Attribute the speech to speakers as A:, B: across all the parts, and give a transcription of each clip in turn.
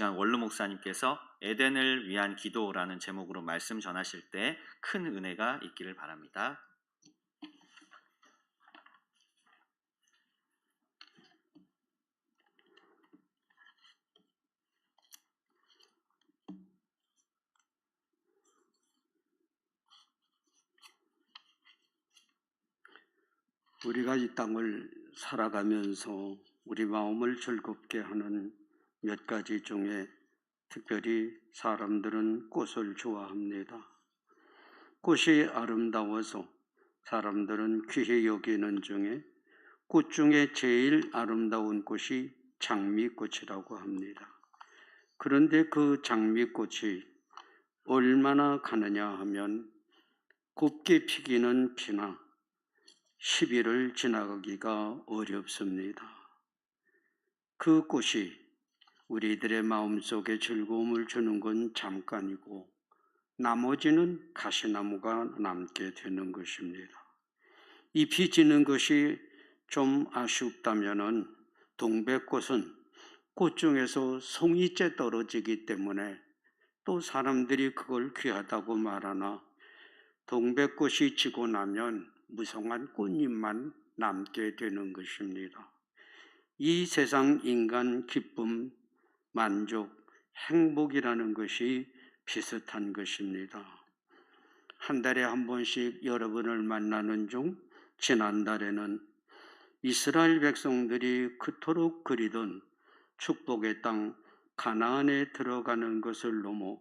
A: 원루 목사님께서 에덴을 위한 기도라는 제목으로 말씀 전하실 때 큰 은혜가 있기를 바랍니다.
B: 우리가 이 땅을 살아가면서 우리 마음을 즐겁게 하는 몇 가지 중에 특별히 사람들은 꽃을 좋아합니다. 꽃이 아름다워서 사람들은 귀히 여기는 중에 꽃 중에 제일 아름다운 꽃이 장미꽃이라고 합니다. 그런데 그 장미꽃이 얼마나 가느냐 하면 곱게 피기는 피나 10일을 지나가기가 어렵습니다. 그 꽃이 우리들의 마음속에 즐거움을 주는 건 잠깐이고 나머지는 가시나무가 남게 되는 것입니다. 잎이 지는 것이 좀 아쉽다면은 동백꽃은 꽃 중에서 송이째 떨어지기 때문에 또 사람들이 그걸 귀하다고 말하나 동백꽃이 지고 나면 무성한 꽃잎만 남게 되는 것입니다. 이 세상 인간 기쁨, 만족, 행복이라는 것이 비슷한 것입니다. 한 달에 한 번씩 여러분을 만나는 중 지난달에는 이스라엘 백성들이 그토록 그리던 축복의 땅 가나안에 들어가는 것을 넘어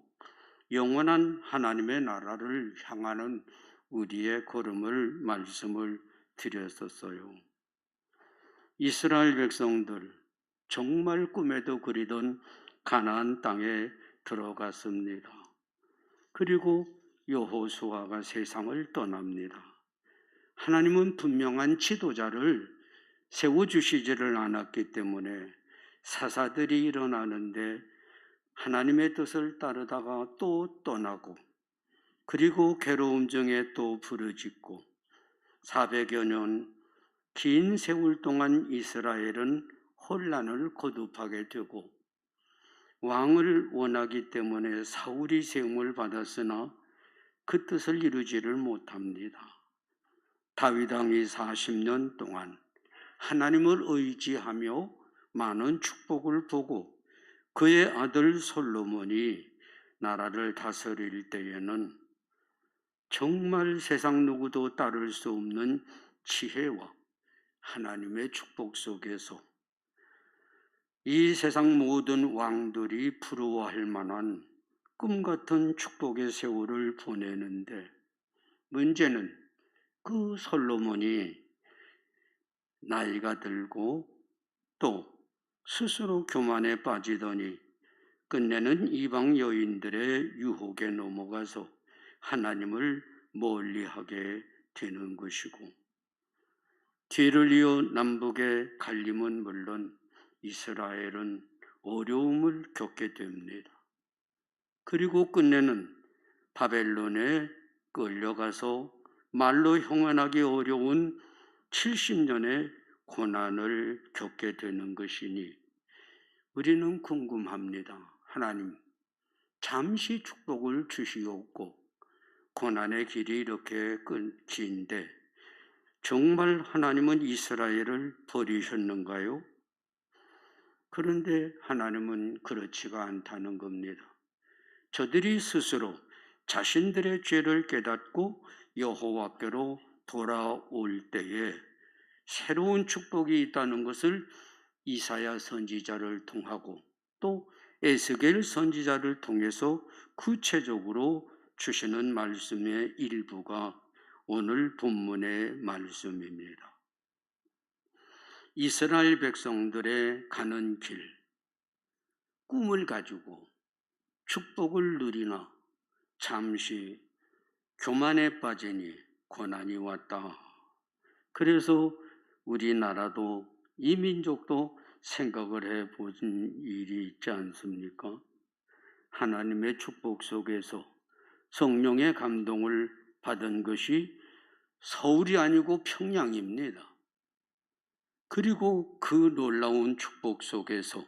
B: 영원한 하나님의 나라를 향하는 우리의 걸음을 말씀을 드렸었어요. 이스라엘 백성들 정말 꿈에도 그리던 가나안 땅에 들어갔습니다. 그리고 여호수아가 세상을 떠납니다. 하나님은 분명한 지도자를 세워주시지를 않았기 때문에 사사들이 일어나는데 하나님의 뜻을 따르다가 또 떠나고 그리고 괴로움 중에 또 부르짖고 400여 년 긴 세월 동안 이스라엘은 혼란을 거듭하게 되고 왕을 원하기 때문에 사울이 세움을 받았으나 그 뜻을 이루지를 못합니다. 다윗 왕이 40년 동안 하나님을 의지하며 많은 축복을 보고 그의 아들 솔로몬이 나라를 다스릴 때에는 정말 세상 누구도 따를 수 없는 지혜와 하나님의 축복 속에서 이 세상 모든 왕들이 부러워할 만한 꿈 같은 축복의 세월을 보내는데 문제는 그 솔로몬이 나이가 들고 또 스스로 교만에 빠지더니 끝내는 이방 여인들의 유혹에 넘어가서 하나님을 멀리하게 되는 것이고 뒤를 이어 남북의 갈림은 물론 이스라엘은 어려움을 겪게 됩니다. 그리고 끝내는 바벨론에 끌려가서 말로 형언하기 어려운 70년의 고난을 겪게 되는 것이니 우리는 궁금합니다. 하나님, 잠시 축복을 주시옵고 고난의 길이 이렇게 긴데 정말 하나님은 이스라엘을 버리셨는가요? 그런데 하나님은 그렇지가 않다는 겁니다. 저들이 스스로 자신들의 죄를 깨닫고 여호와께로 돌아올 때에 새로운 축복이 있다는 것을 이사야 선지자를 통하고 또 에스겔 선지자를 통해서 구체적으로 주시는 말씀의 일부가 오늘 본문의 말씀입니다. 이스라엘 백성들의 가는 길, 꿈을 가지고 축복을 누리나 잠시 교만에 빠지니 고난이 왔다. 그래서 우리나라도 이 민족도 생각을 해본 일이 있지 않습니까? 하나님의 축복 속에서 성령의 감동을 받은 것이 서울이 아니고 평양입니다. 그리고 그 놀라운 축복 속에서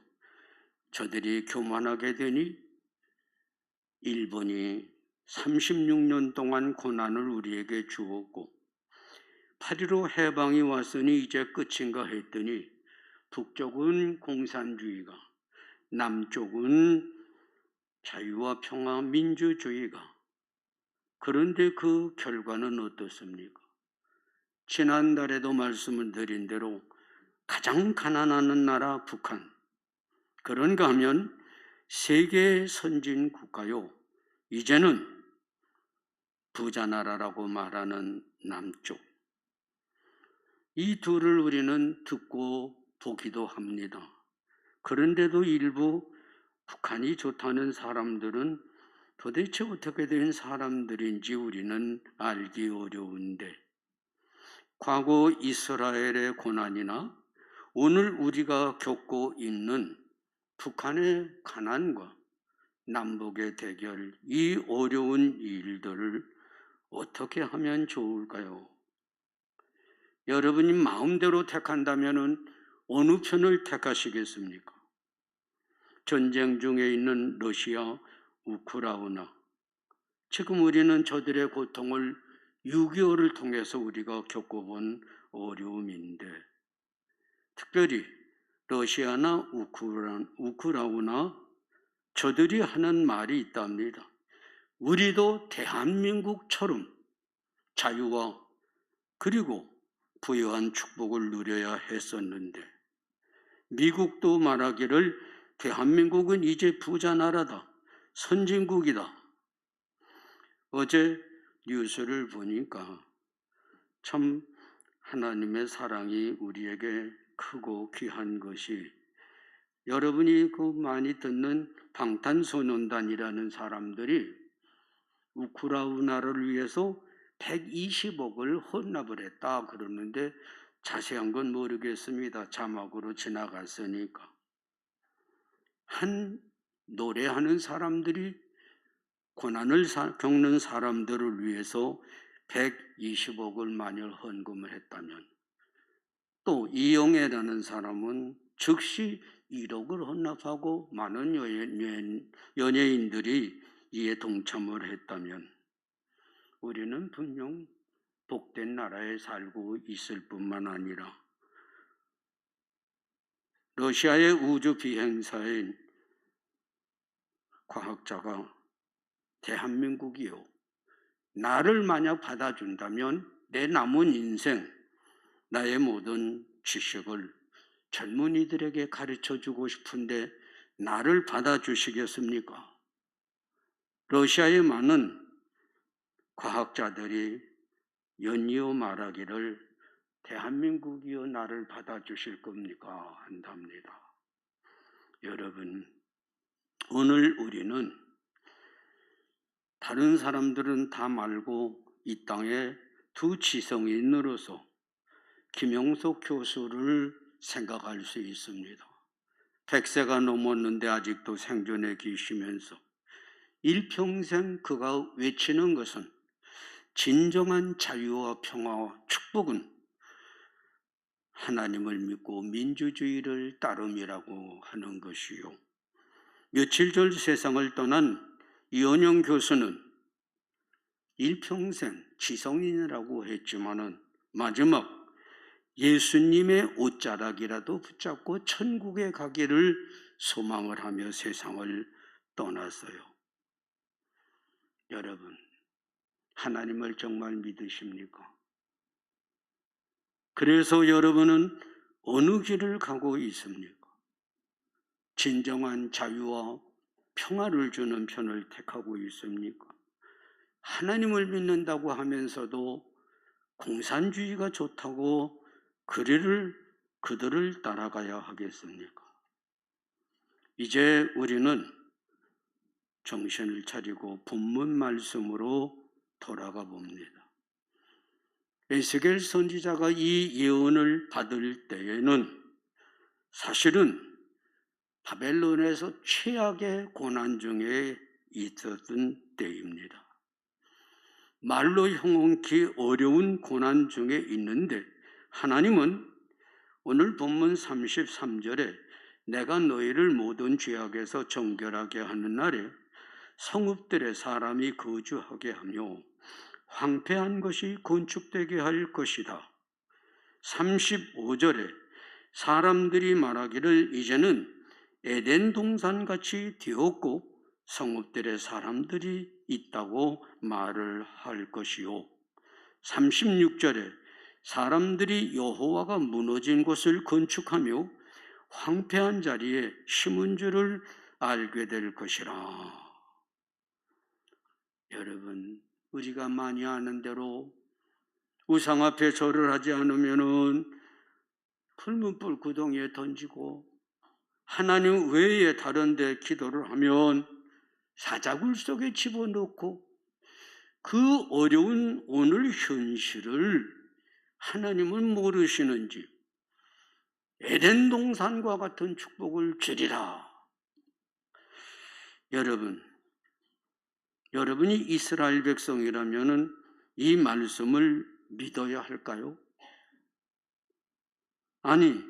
B: 저들이 교만하게 되니 일본이 36년 동안 고난을 우리에게 주었고 8.15 해방이 왔으니 이제 끝인가 했더니 북쪽은 공산주의가, 남쪽은 자유와 평화, 민주주의가. 그런데 그 결과는 어떻습니까? 지난달에도 말씀을 드린 대로 가장 가난한 나라 북한. 그런가 하면 세계 선진 국가요. 이제는 부자 나라라고 말하는 남쪽. 이 둘을 우리는 듣고 보기도 합니다. 그런데도 일부 북한이 좋다는 사람들은 도대체 어떻게 된 사람들인지 우리는 알기 어려운데, 과거 이스라엘의 고난이나 오늘 우리가 겪고 있는 북한의 가난과 남북의 대결, 이 어려운 일들을 어떻게 하면 좋을까요? 여러분이 마음대로 택한다면 어느 편을 택하시겠습니까? 전쟁 중에 있는 러시아, 우크라이나. 지금 우리는 저들의 고통을 6.25를 통해서 우리가 겪어본 어려움인데, 특별히 러시아나 우크라이나 저들이 하는 말이 있답니다. 우리도 대한민국처럼 자유와 그리고 부유한 축복을 누려야 했었는데, 미국도 말하기를 대한민국은 이제 부자 나라다, 선진국이다. 어제 뉴스를 보니까 참 하나님의 사랑이 우리에게 크고 귀한 것이, 여러분이 그 많이 듣는 방탄소년단이라는 사람들이 우크라이나를 위해서 120억을 헌납을 했다 그러는데 자세한 건 모르겠습니다. 자막으로 지나갔으니까. 한 노래하는 사람들이 고난을 겪는 사람들을 위해서 120억을 만일 헌금을 했다면, 또 이영애라는 사람은 즉시 1억을 헌납하고 많은 연예인들이 이에 동참을 했다면 우리는 분명 복된 나라에 살고 있을 뿐만 아니라 러시아의 우주 비행사인 과학자가 대한민국이요, 나를 만약 받아준다면 내 남은 인생, 나의 모든 지식을 젊은이들에게 가르쳐주고 싶은데 나를 받아주시겠습니까? 러시아의 많은 과학자들이 연이어 말하기를 대한민국이여 나를 받아주실 겁니까? 한답니다. 여러분, 오늘 우리는 다른 사람들은 다 말고 이 땅에 두 지성인으로서 김영석 교수를 생각할 수 있습니다. 100세가 넘었는데 아직도 생존해 계시면서 일평생 그가 외치는 것은 진정한 자유와 평화와 축복은 하나님을 믿고 민주주의를 따름이라고 하는 것이요. 며칠 전 세상을 떠난 이원영 교수는 일평생 지성인이라고 했지만은 마지막 예수님의 옷자락이라도 붙잡고 천국에 가기를 소망을 하며 세상을 떠났어요. 여러분, 하나님을 정말 믿으십니까? 그래서 여러분은 어느 길을 가고 있습니까? 진정한 자유와 평화를 주는 편을 택하고 있습니까? 하나님을 믿는다고 하면서도 공산주의가 좋다고 그들을 따라가야 하겠습니까? 이제 우리는 정신을 차리고 본문 말씀으로 돌아가 봅니다. 에스겔 선지자가 이 예언을 받을 때에는 사실은 바벨론에서 최악의 고난 중에 있었던 때입니다. 말로 형용기 어려운 고난 중에 있는데 하나님은 오늘 본문 33절에 내가 너희를 모든 죄악에서 정결하게 하는 날에 성읍들의 사람이 거주하게 하며 황폐한 것이 건축되게 할 것이다. 35절에 사람들이 말하기를 이제는 에덴 동산같이 되었고 성읍들의 사람들이 있다고 말을 할 것이요. 36절에 사람들이 여호와가 무너진 곳을 건축하며 황폐한 자리에 심은 줄을 알게 될 것이라. 여러분, 우리가 많이 아는 대로 우상 앞에 절을 하지 않으면은 붉은 불 구덩이에 던지고 하나님 외에 다른 데 기도를 하면 사자굴 속에 집어넣고 그 어려운 오늘 현실을 하나님은 모르시는지 에덴 동산과 같은 축복을 주리라. 여러분이 이스라엘 백성이라면 이 말씀을 믿어야 할까요? 아니,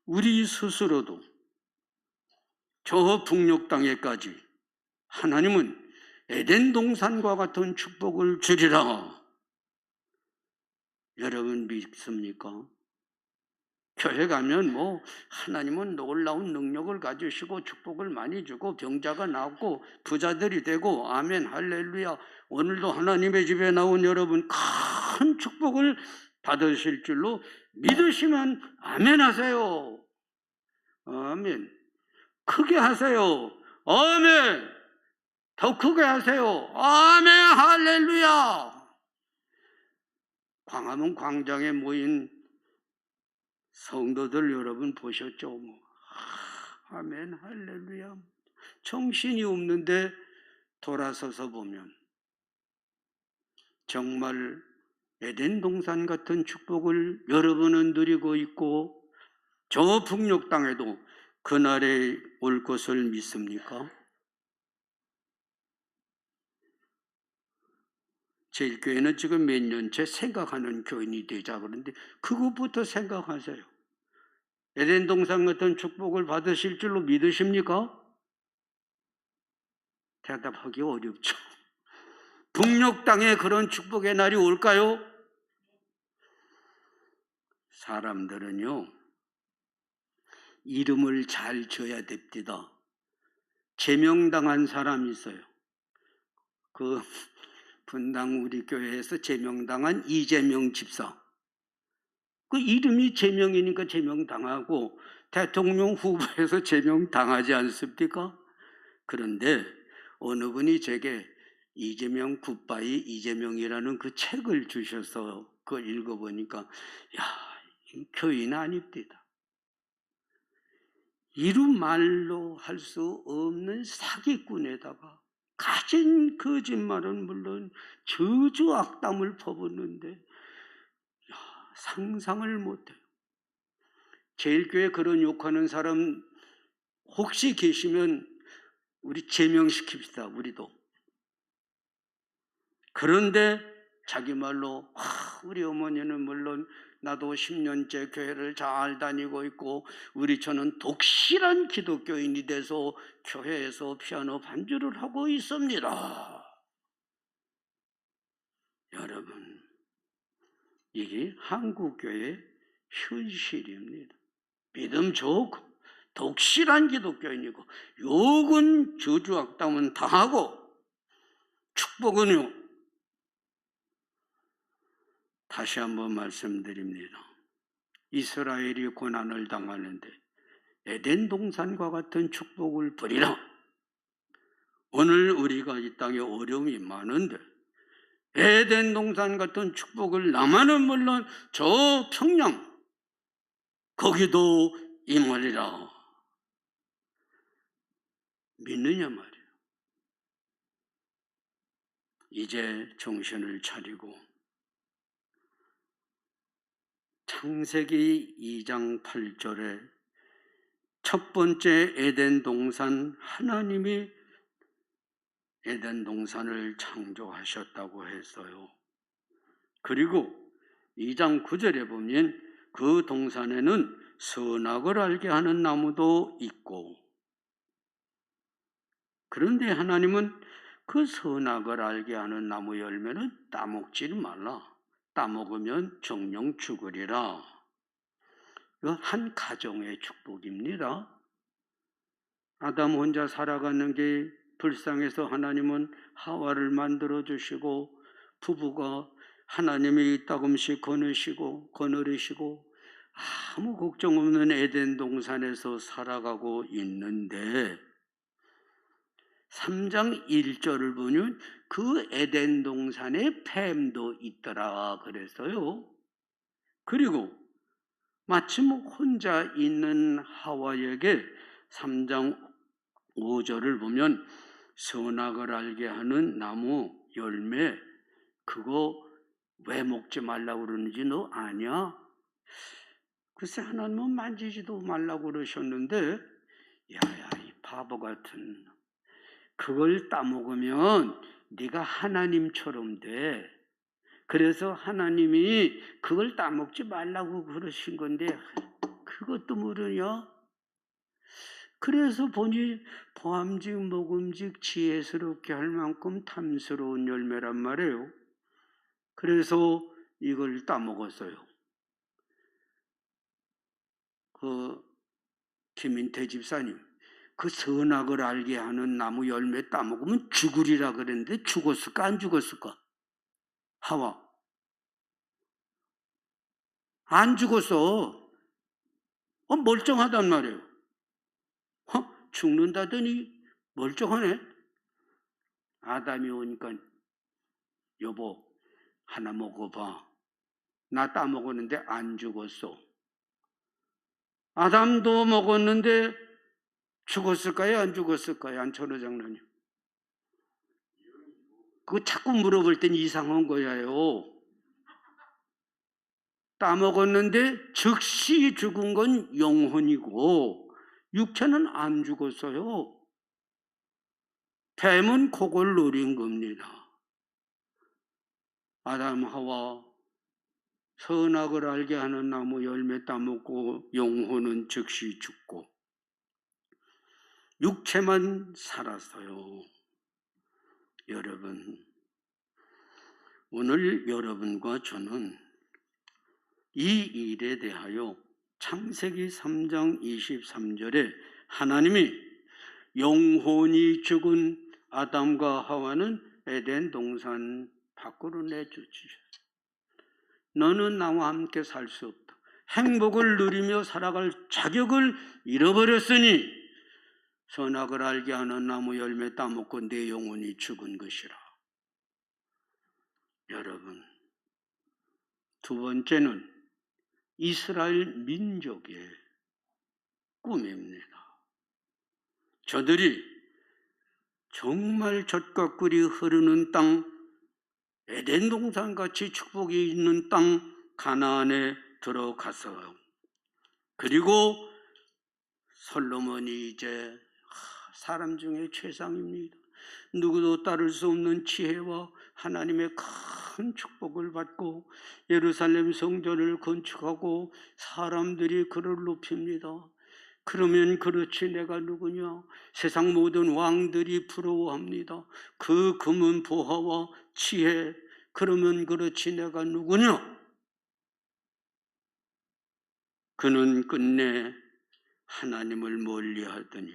B: 우리 스스로도 저 북녘 땅에까지 하나님은 에덴 동산과 같은 축복을 주리라. 여러분 믿습니까? 교회 가면 하나님은 놀라운 능력을 가지시고 축복을 많이 주고 병자가 나고 부자들이 되고 아멘 할렐루야. 오늘도 하나님의 집에 나온 여러분 큰 축복을 받으실 줄로 믿으시면 아멘 하세요. 아멘. 크게 하세요. 아멘. 더 크게 하세요. 아멘 할렐루야. 광화문 광장에 모인 성도들 여러분 보셨죠? 아멘 할렐루야. 정신이 없는데 돌아서서 보면 정말 에덴 동산 같은 축복을 여러분은 누리고 있고 저 북녘 땅에도 그날에 올 것을 믿습니까? 제일교회는 지금 몇 년째 생각하는 교인이 되자 그러는데 그것부터 생각하세요. 에덴 동산 같은 축복을 받으실 줄로 믿으십니까? 대답하기 어렵죠. 북녘 땅에 그런 축복의 날이 올까요? 사람들은요, 이름을 잘 지어야 됩니다. 제명당한 사람이 있어요. 그 분당 우리 교회에서 제명당한 이재명 집사. 그 이름이 제명이니까 제명당하고 대통령 후보에서 제명당하지 않습니까? 그런데 어느 분이 제게 이재명 굿바이 이재명이라는 그 책을 주셔서 그걸 읽어보니까 교인 아닙니다. 이루 말로 할 수 없는 사기꾼에다가 가진 거짓말은 물론 저주 악담을 퍼붓는데 상상을 못해요. 제일교회 그런 욕하는 사람 혹시 계시면 우리 제명시킵시다. 우리도. 그런데 자기 말로 우리 어머니는 물론 나도 10년째 교회를 잘 다니고 있고 우리 저는 독실한 기독교인이 돼서 교회에서 피아노 반주를 하고 있습니다. 여러분, 이게 한국교회의 현실입니다. 믿음 좋고 독실한 기독교인이고 욕은 저주 악담은 다 하고 축복은요. 다시 한번 말씀드립니다. 이스라엘이 고난을 당하는데 에덴 동산과 같은 축복을 부리라. 오늘 우리가 이 땅에 어려움이 많은데 에덴 동산 같은 축복을 남한은 물론 저 평양 거기도 임하리라. 믿느냐 말이에요. 이제 정신을 차리고 창세기 2장 8절에 첫 번째 에덴 동산 하나님이 에덴 동산을 창조하셨다고 했어요. 그리고 2장 9절에 보면 그 동산에는 선악을 알게 하는 나무도 있고, 그런데 하나님은 그 선악을 알게 하는 나무 열매는 따먹지를 말라. 따먹으면 정령 죽으리라. 이건 한 가정의 축복입니다. 아담 혼자 살아가는 게 불쌍해서 하나님은 하와를 만들어 주시고, 부부가 하나님이 따끔씩 거느리시고 아무 걱정 없는 에덴 동산에서 살아가고 있는데, 3장 1절을 보면 그 에덴 동산에 뱀도 있더라 그랬어요. 그리고 마침 혼자 있는 하와에게 3장 5절을 보면 선악을 알게 하는 나무 열매, 그거 왜 먹지 말라고 그러는지 너 아냐? 글쎄 하나님은 만지지도 말라고 그러셨는데, 야야 이 바보 같은, 그걸 따먹으면 네가 하나님처럼 돼. 그래서 하나님이 그걸 따먹지 말라고 그러신 건데 그것도 모르냐? 그래서 보니 보암직 먹음직 지혜스럽게 할 만큼 탐스러운 열매란 말이에요. 그래서 이걸 따먹었어요. 그 김인태 집사님, 그 선악을 알게 하는 나무 열매 따먹으면 죽으리라 그랬는데 죽었을까 안 죽었을까? 하와 안 죽었어. 멀쩡하단 말이에요. 죽는다더니 멀쩡하네. 아담이 오니까 여보 하나 먹어봐. 나 따먹었는데 안 죽었어. 아담도 먹었는데 죽었을까요? 안 죽었을까요? 안철호 장로님. 그거 자꾸 물어볼 땐 이상한 거예요. 따먹었는데 즉시 죽은 건 영혼이고 육체는 안 죽었어요. 뱀은 그걸 노린 겁니다. 아담 하와 선악을 알게 하는 나무 열매 따먹고 영혼은 즉시 죽고 육체만 살았어요. 여러분, 오늘 여러분과 저는 이 일에 대하여 창세기 3장 23절에 하나님이 영혼이 죽은 아담과 하와는 에덴 동산 밖으로 내쫓으셨어요. 너는 나와 함께 살 수 없다. 행복을 누리며 살아갈 자격을 잃어버렸으니 선악을 알게 하는 나무 열매 따먹고 내 영혼이 죽은 것이라. 여러분, 두 번째는 이스라엘 민족의 꿈입니다. 저들이 정말 젖과 꿀이 흐르는 땅, 에덴 동산같이 축복이 있는 땅 가나안에 들어갔어요. 그리고 솔로몬이 이제 사람 중에 최상입니다. 누구도 따를 수 없는 지혜와 하나님의 큰 축복을 받고 예루살렘 성전을 건축하고 사람들이 그를 높입니다. 그러면 그렇지 내가 누구냐? 세상 모든 왕들이 부러워합니다. 그 금은 보화와 지혜. 그러면 그렇지 내가 누구냐? 그는 끝내 하나님을 멀리하더니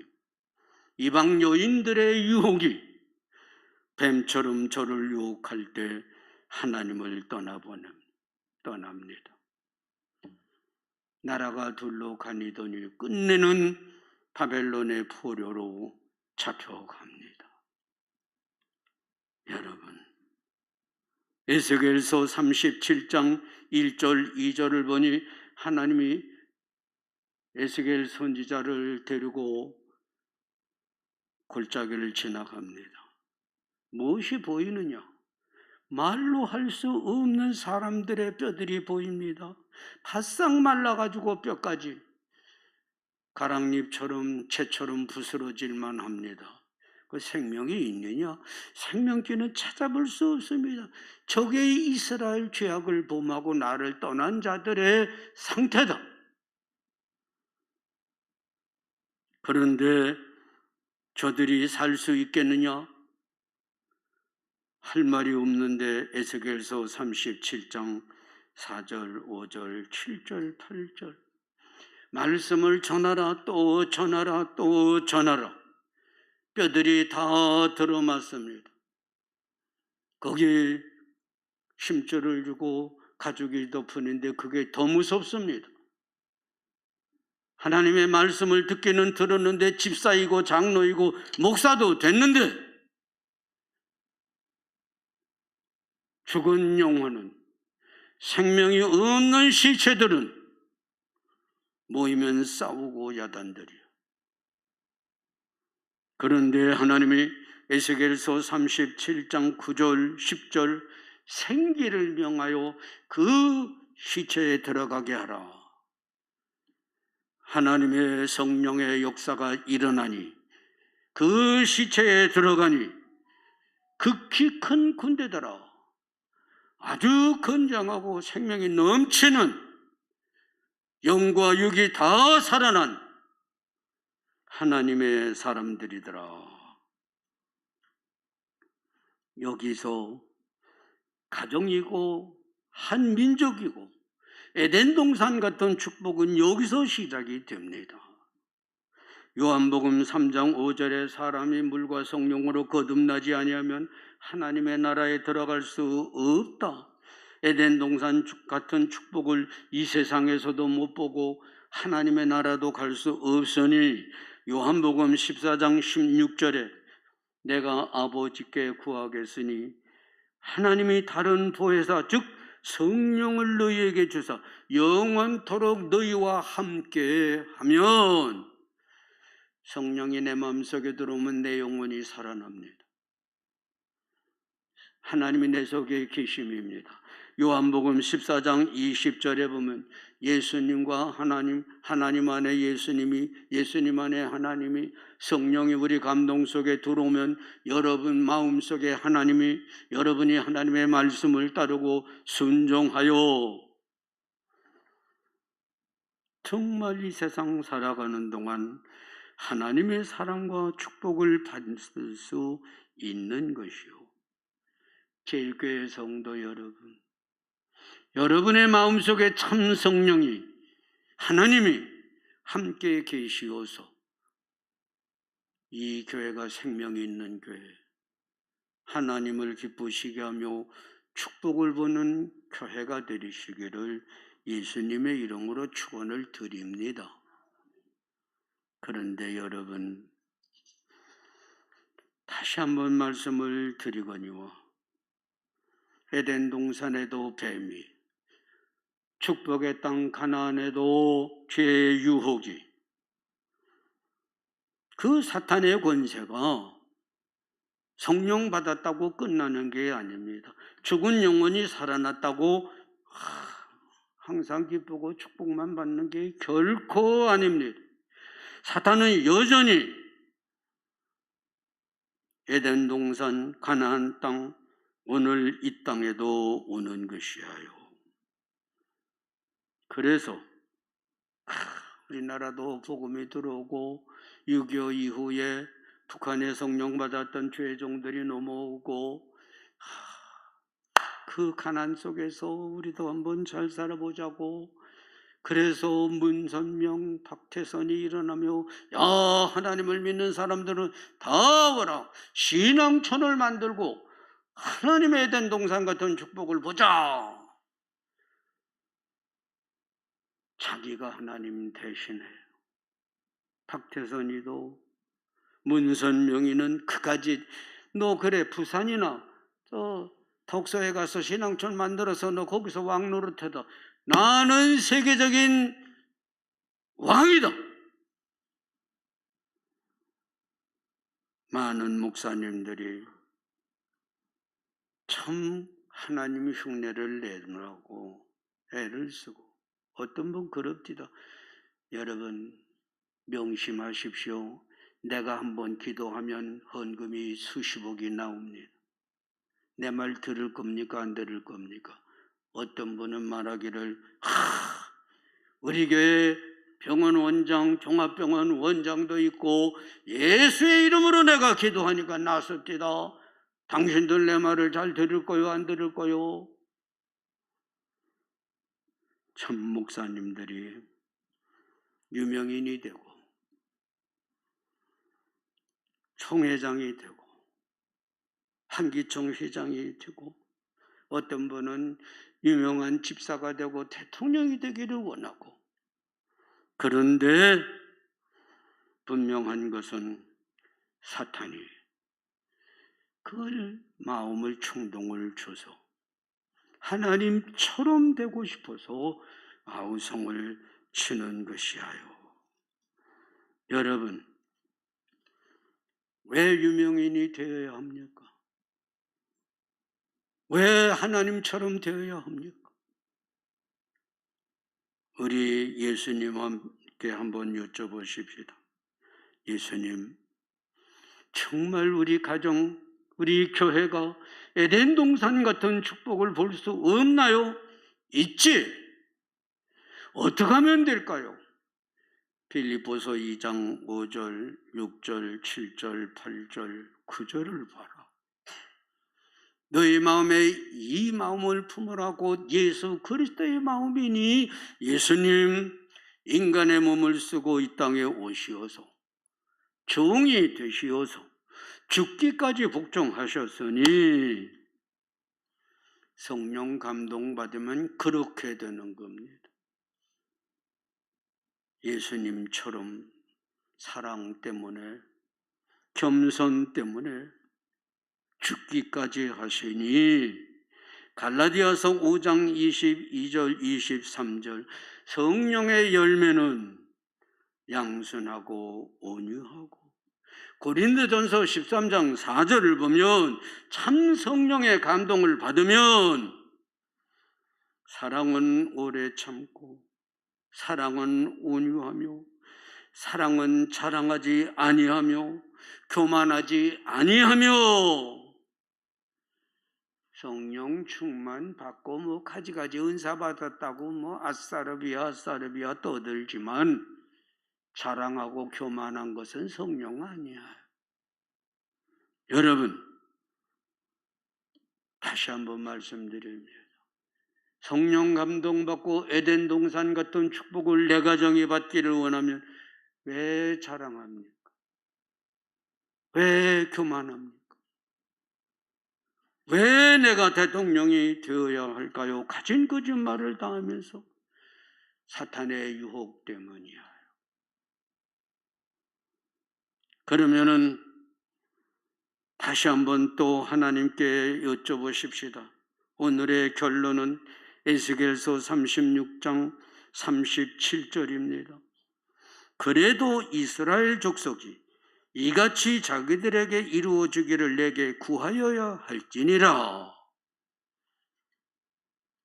B: 이방 여인들의 유혹이 뱀처럼 저를 유혹할 때 하나님을 떠납니다. 나라가 둘로 가니더니 끝내는 바벨론의 포로로 잡혀갑니다. 여러분, 에스겔서 37장 1절 2절을 보니 하나님이 에스겔 선지자를 데리고 골짜기를 지나갑니다. 무엇이 보이느냐? 말로 할 수 없는 사람들의 뼈들이 보입니다. 바싹 말라가지고 뼈까지 가랑잎처럼 채처럼 부스러질만 합니다. 그 생명이 있느냐? 생명기는 찾아볼 수 없습니다. 저게 이스라엘 죄악을 범하고 나를 떠난 자들의 상태다. 그런데 저들이 살 수 있겠느냐? 할 말이 없는데 에스겔서 37장 4절, 5절, 7절, 8절 말씀을 전하라 또 전하라 또 전하라. 뼈들이 다 들어맞습니다. 거기에 힘줄을 주고 가죽이 덮으는데 그게 더 무섭습니다. 하나님의 말씀을 듣기는 들었는데 집사이고 장로이고 목사도 됐는데 죽은 영혼은, 생명이 없는 시체들은 모이면 싸우고 야단들이요. 그런데 하나님이 에스겔서 37장 9절 10절 생기를 명하여 그 시체에 들어가게 하라. 하나님의 성령의 역사가 일어나니 그 시체에 들어가니 극히 큰 군대더라. 아주 건장하고 생명이 넘치는 영과 육이 다 살아난 하나님의 사람들이더라. 여기서 가정이고 한 민족이고 에덴 동산 같은 축복은 여기서 시작이 됩니다. 요한복음 3장 5절에 사람이 물과 성령으로 거듭나지 아니하면 하나님의 나라에 들어갈 수 없다. 에덴 동산 같은 축복을 이 세상에서도 못 보고 하나님의 나라도 갈 수 없으니 요한복음 14장 16절에 내가 아버지께 구하겠으니 하나님이 다른 보혜사 즉 성령을 너희에게 주사 영원토록 너희와 함께 하면 성령이 내 마음속에 들어오면 내 영혼이 살아납니다. 하나님이 내 속에 계심입니다. 요한복음 14장 20절에 보면 예수님과 하나님 안에 예수님이, 예수님 안에 하나님이, 성령이 우리 감동 속에 들어오면 여러분 마음 속에 하나님이, 여러분이 하나님의 말씀을 따르고 순종하여 정말 이 세상 살아가는 동안 하나님의 사랑과 축복을 받을 수 있는 것이요. 제일교회 성도 여러분, 여러분의 마음속에 참 성령이, 하나님이 함께 계시어서 이 교회가 생명이 있는 교회, 하나님을 기쁘시게 하며 축복을 보는 교회가 되시기를 예수님의 이름으로 축원을 드립니다. 그런데 여러분, 다시 한번 말씀을 드리거니와 에덴 동산에도 뱀이, 축복의 땅 가나안에도 죄의 유혹이, 그 사탄의 권세가 성령 받았다고 끝나는 게 아닙니다. 죽은 영혼이 살아났다고 항상 기쁘고 축복만 받는 게 결코 아닙니다. 사탄은 여전히 에덴 동산 가나안 땅, 오늘 이 땅에도 오는 것이에요. 그래서 우리나라도 복음이 들어오고 6.25 이후에 북한에 성령 받았던 죄종들이 넘어오고 그 가난 속에서 우리도 한번 잘 살아보자고, 그래서 문선명, 박태선이 일어나며 야, 하나님을 믿는 사람들은 다 오라, 신앙촌을 만들고 하나님의 에덴 동산 같은 축복을 보자. 자기가 하나님 대신해. 박태선이도 문선명이는 그까지 너 그래 부산이나 저 덕소에 가서 신앙촌 만들어서 너 거기서 왕 노릇해도 나는 세계적인 왕이다. 많은 목사님들이 참 하나님의 흉내를 내느라고 애를 쓰고, 어떤 분 그럽디다. 여러분 명심하십시오. 내가 한번 기도하면 헌금이 수십억이 나옵니다. 내 말 들을 겁니까? 안 들을 겁니까? 어떤 분은 말하기를 우리 교회 병원 원장, 종합병원 원장도 있고 예수의 이름으로 내가 기도하니까 나섭디다. 당신들 내 말을 잘 들을 거요, 안 들을 거요? 참 목사님들이 유명인이 되고 총회장이 되고 한기총 회장이 되고 어떤 분은 유명한 집사가 되고 대통령이 되기를 원하고, 그런데 분명한 것은 사탄이 그걸 마음을 충동을 줘서 하나님처럼 되고 싶어서 아우성을 치는 것이야요. 여러분, 왜 유명인이 되어야 합니까? 왜 하나님처럼 되어야 합니까? 우리 예수님께 한번 여쭤보십시다. 예수님, 정말 우리 가정, 우리 교회가 에덴 동산 같은 축복을 볼 수 없나요? 있지. 어떻게 하면 될까요? 빌립보서 2장 5절, 6절, 7절, 8절, 9절을 봐라. 너희 마음에 이 마음을 품으라고 예수 그리스도의 마음이니 예수님 인간의 몸을 쓰고 이 땅에 오시어서 종이 되시어서 죽기까지 복종하셨으니 성령 감동받으면 그렇게 되는 겁니다. 예수님처럼 사랑 때문에, 겸손 때문에 죽기까지 하시니 갈라디아서 5장 22절 23절 성령의 열매는 양순하고 온유하고, 고린도전서 13장 4절을 보면 참 성령의 감동을 받으면 사랑은 오래 참고, 사랑은 온유하며, 사랑은 자랑하지 아니하며, 교만하지 아니하며, 성령 충만 받고 뭐 가지가지 은사 받았다고 뭐 아싸르비아 떠들지만 자랑하고 교만한 것은 성령 아니야. 여러분, 다시 한번 말씀드립니다. 성령 감동받고 에덴 동산 같은 축복을 내 가정이 받기를 원하면 왜 자랑합니까? 왜 교만합니까? 왜 내가 대통령이 되어야 할까요? 가진 거짓말을 당하면서 사탄의 유혹 때문이야. 그러면은 다시 한번 또 하나님께 여쭤보십시다. 오늘의 결론은 에스겔서 36장 37절입니다. 그래도 이스라엘 족속이 이같이 자기들에게 이루어주기를 내게 구하여야 할지니라.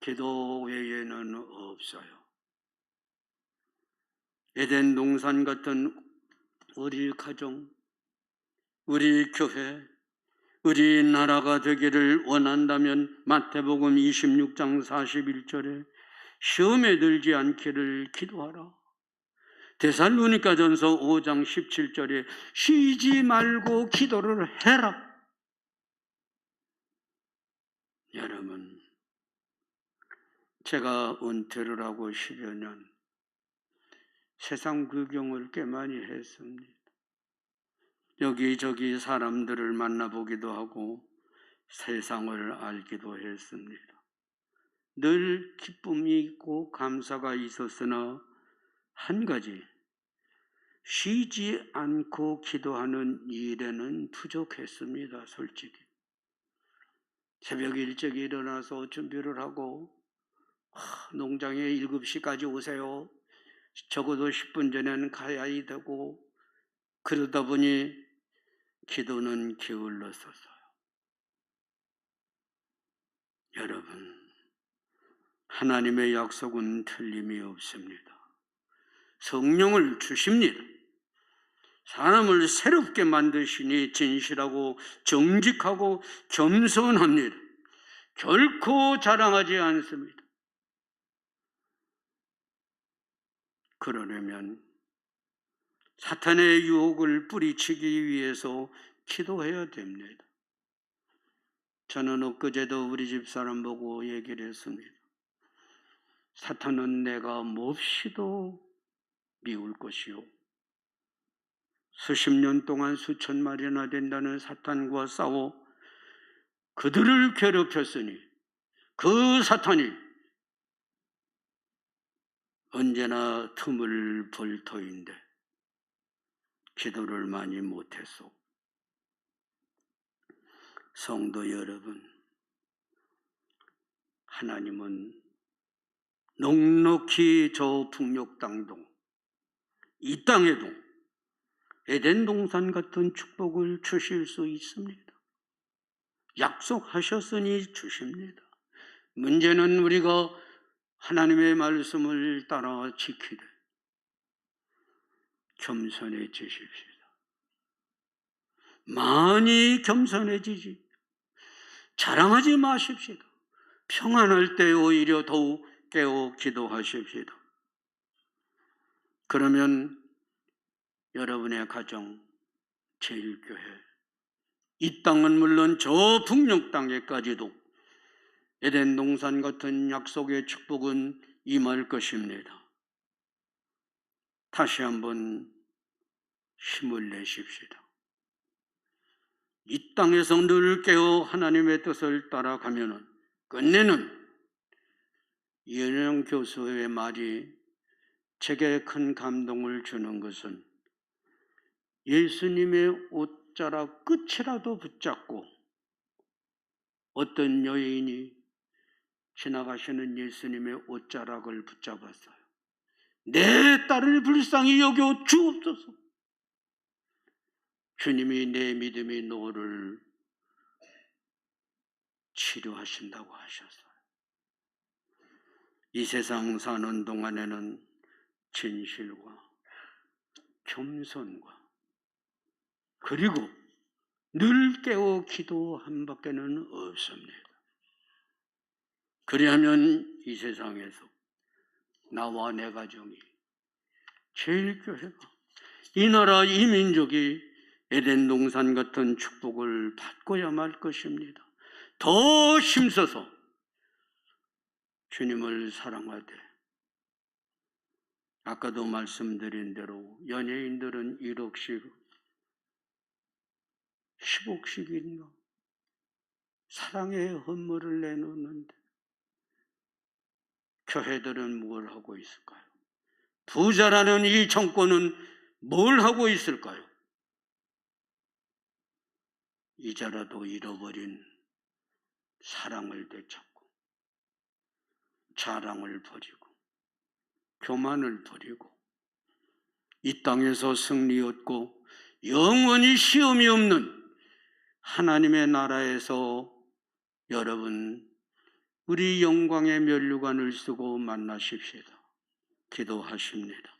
B: 기도 외에는 없어요. 에덴 동산 같은 우리 가정, 우리 교회, 우리 나라가 되기를 원한다면 마태복음 26장 41절에 시험에 들지 않기를 기도하라. 데살로니가전서 5장 17절에 쉬지 말고 기도를 해라. 여러분, 제가 은퇴를 하고 10여 년 세상 구경을 꽤 많이 했습니다. 여기저기 사람들을 만나보기도 하고 세상을 알기도 했습니다. 늘 기쁨이 있고 감사가 있었으나 한 가지, 쉬지 않고 기도하는 일에는 부족했습니다. 솔직히 새벽 일찍 일어나서 준비를 하고 농장에 7시까지 오세요. 적어도 10분 전에는 가야 되고, 그러다 보니 기도는 게을렀었어요. 여러분, 하나님의 약속은 틀림이 없습니다. 성령을 주십니다. 사람을 새롭게 만드시니 진실하고 정직하고 겸손합니다. 결코 자랑하지 않습니다. 그러려면 사탄의 유혹을 뿌리치기 위해서 기도해야 됩니다. 저는 엊그제도 우리 집사람 보고 얘기를 했습니다. 사탄은 내가 몹시도 미울 것이요, 수십 년 동안 수천 마리나 된다는 사탄과 싸워 그들을 괴롭혔으니 그 사탄이 언제나 틈을 볼 터인데 기도를 많이 못했소. 성도 여러분, 하나님은 넉넉히 저 북녘 땅도, 이 땅에도 에덴 동산 같은 축복을 주실 수 있습니다. 약속하셨으니 주십니다. 문제는 우리가 하나님의 말씀을 따라 지키되 겸손해지십시다. 많이 겸손해지지, 자랑하지 마십시다. 평안할 때 오히려 더욱 깨어 기도하십시다. 그러면 여러분의 가정, 제일교회, 이 땅은 물론 저 북녘 땅에까지도 에덴 동산 같은 약속의 축복은 임할 것입니다. 다시 한번 힘을 내십시다. 이 땅에서 늘 깨어 하나님의 뜻을 따라가면은 끝내는 이은영 교수의 말이 제게 큰 감동을 주는 것은, 예수님의 옷자락 끝이라도 붙잡고 어떤 여인이 지나가시는 예수님의 옷자락을 붙잡았어요. 내 딸을 불쌍히 여겨 주옵소서. 주님이 내 믿음이 너를 치료하신다고 하셨어요. 이 세상 사는 동안에는 진실과 겸손과 그리고 늘 깨어 기도한 밖에는 없습니다. 그리하면 이 세상에서 나와 내 가정이, 제일교회가, 이 나라 이 민족이 에덴 동산 같은 축복을 받고야 말 것입니다. 더 힘써서 주님을 사랑하되, 아까도 말씀드린 대로 연예인들은 1억씩, 10억씩인가 사랑의 헌물을 내놓는데 교회들은 뭘 하고 있을까요? 부자라는 이 정권은 뭘 하고 있을까요? 이제라도 잃어버린 사랑을 되찾고, 자랑을 버리고, 교만을 버리고, 이 땅에서 승리 얻고 영원히 시험이 없는 하나님의 나라에서 여러분, 우리 영광의 면류관을 쓰고 만나십시다. 기도하십니다.